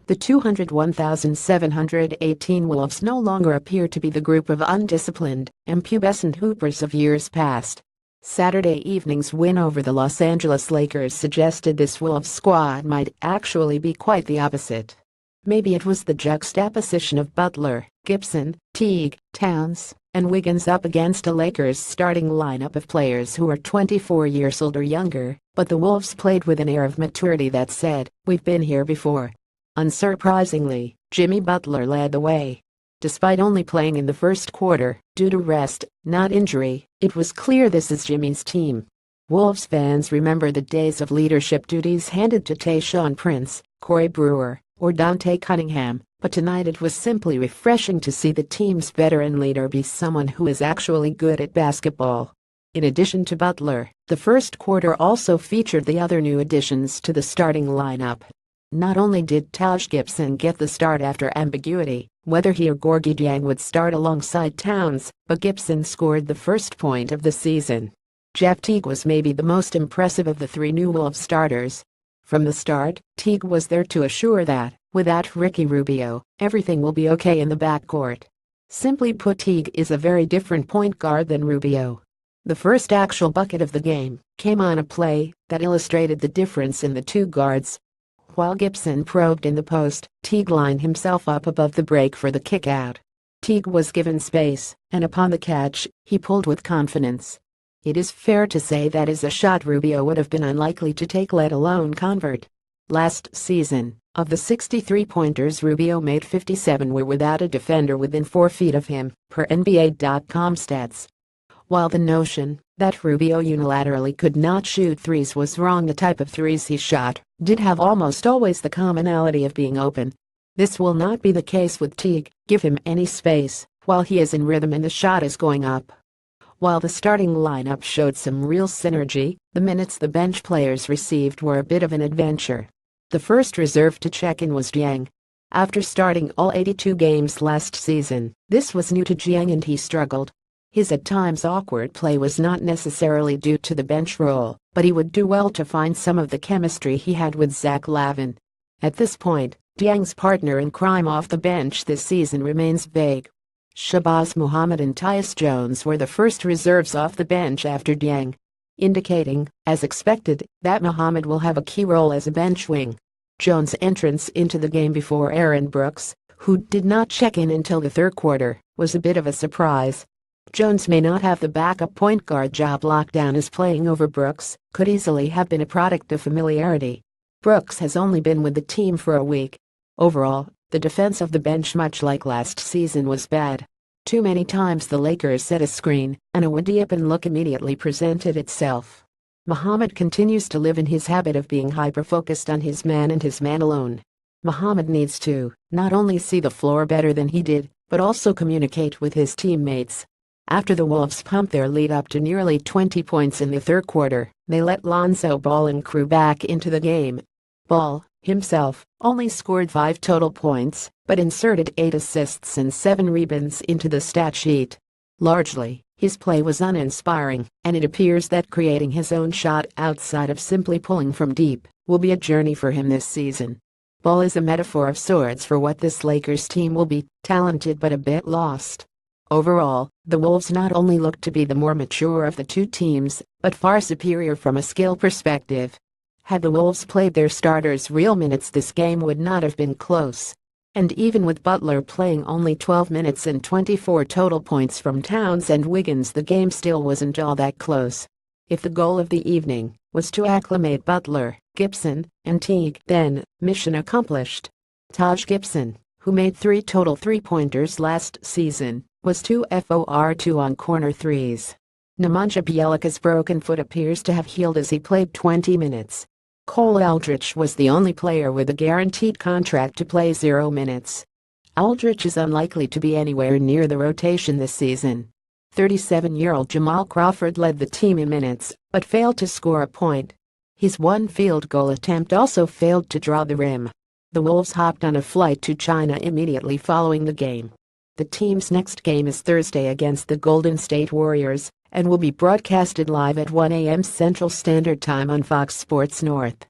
The 201,718 Wolves no longer appear to be the group of undisciplined and pubescent hoopers of years past. Saturday evening's win over the Los Angeles Lakers suggested this Wolves squad might actually be quite the opposite. Maybe it was the juxtaposition of Butler, Gibson, Teague, Towns, and Wiggins up against a Lakers starting lineup of players who are 24 years old or younger, but the Wolves played with an air of maturity that said, "We've been here before." Unsurprisingly, Jimmy Butler led the way. Despite only playing in the first quarter, due to rest, not injury, it was clear this is Jimmy's team. Wolves fans remember the days of leadership duties handed to Tayshaun Prince, Corey Brewer, or Dante Cunningham, but tonight it was simply refreshing to see the team's veteran leader be someone who is actually good at basketball. In addition to Butler, the first quarter also featured the other new additions to the starting lineup. Not only did Taj Gibson get the start after ambiguity, whether he or Gorgui Dieng would start alongside Towns, but Gibson scored the first point of the season. Jeff Teague was maybe the most impressive of the three new Wolves starters. From the start, Teague was there to assure that, without Ricky Rubio, everything will be okay in the backcourt. Simply put, Teague is a very different point guard than Rubio. The first actual bucket of the game came on a play that illustrated the difference in the two guards. While Gibson probed in the post, Teague lined himself up above the break for the kick-out. Teague was given space, and upon the catch, he pulled with confidence. It is fair to say that is a shot Rubio would have been unlikely to take, let alone convert. Last season, of the 63 pointers Rubio made, 57 were without a defender within 4 feet of him, per NBA.com stats. While the notion that Rubio unilaterally could not shoot threes was wrong, the type of threes he shot did have almost always the commonality of being open. This will not be the case with Teague. Give him any space while he is in rhythm and the shot is going up. While the starting lineup showed some real synergy, the minutes the bench players received were a bit of an adventure. The first reserve to check in was Dieng. After starting all 82 games last season, this was new to Dieng and he struggled. His at times awkward play was not necessarily due to the bench role, but he would do well to find some of the chemistry he had with Zach LaVine. At this point, Dieng's partner in crime off the bench this season remains vague. Shabazz Muhammad and Tyus Jones were the first reserves off the bench after Dieng, indicating, as expected, that Muhammad will have a key role as a bench wing. Jones' entrance into the game before Aaron Brooks, who did not check in until the third quarter, was a bit of a surprise. Jones may not have the backup point guard job locked down, as playing over Brooks could easily have been a product of familiarity. Brooks has only been with the team for a week. Overall, the defense of the bench, much like last season, was bad. Too many times the Lakers set a screen, and a wide-open look immediately presented itself. Muhammad continues to live in his habit of being hyper-focused on his man and his man alone. Muhammad needs to not only see the floor better than he did, but also communicate with his teammates. After the Wolves pumped their lead up to nearly 20 points in the third quarter, they let Lonzo Ball and crew back into the game. Ball, himself, only scored 5 total points, but inserted 8 assists and 7 rebounds into the stat sheet. Largely, his play was uninspiring, and it appears that creating his own shot outside of simply pulling from deep will be a journey for him this season. Ball is a metaphor of sorts for what this Lakers team will be: talented but a bit lost. Overall, the Wolves not only look to be the more mature of the two teams, but far superior from a skill perspective. Had the Wolves played their starters real minutes, this game would not have been close. And even with Butler playing only 12 minutes and 24 total points from Towns and Wiggins, the game still wasn't all that close. If the goal of the evening was to acclimate Butler, Gibson, and Teague, then mission accomplished. Taj Gibson, who made 3 total three-pointers last season, was 2 for 2 on corner threes. Nemanja Bjelica's broken foot appears to have healed as he played 20 minutes. Cole Aldrich was the only player with a guaranteed contract to play 0 minutes. Aldrich is unlikely to be anywhere near the rotation this season. 37-year-old Jamal Crawford led the team in minutes, but failed to score a point. His one field goal attempt also failed to draw the rim. The Wolves hopped on a flight to China immediately following the game. The team's next game is Thursday against the Golden State Warriors, and will be broadcasted live at 1 a.m. Central Standard Time on Fox Sports North.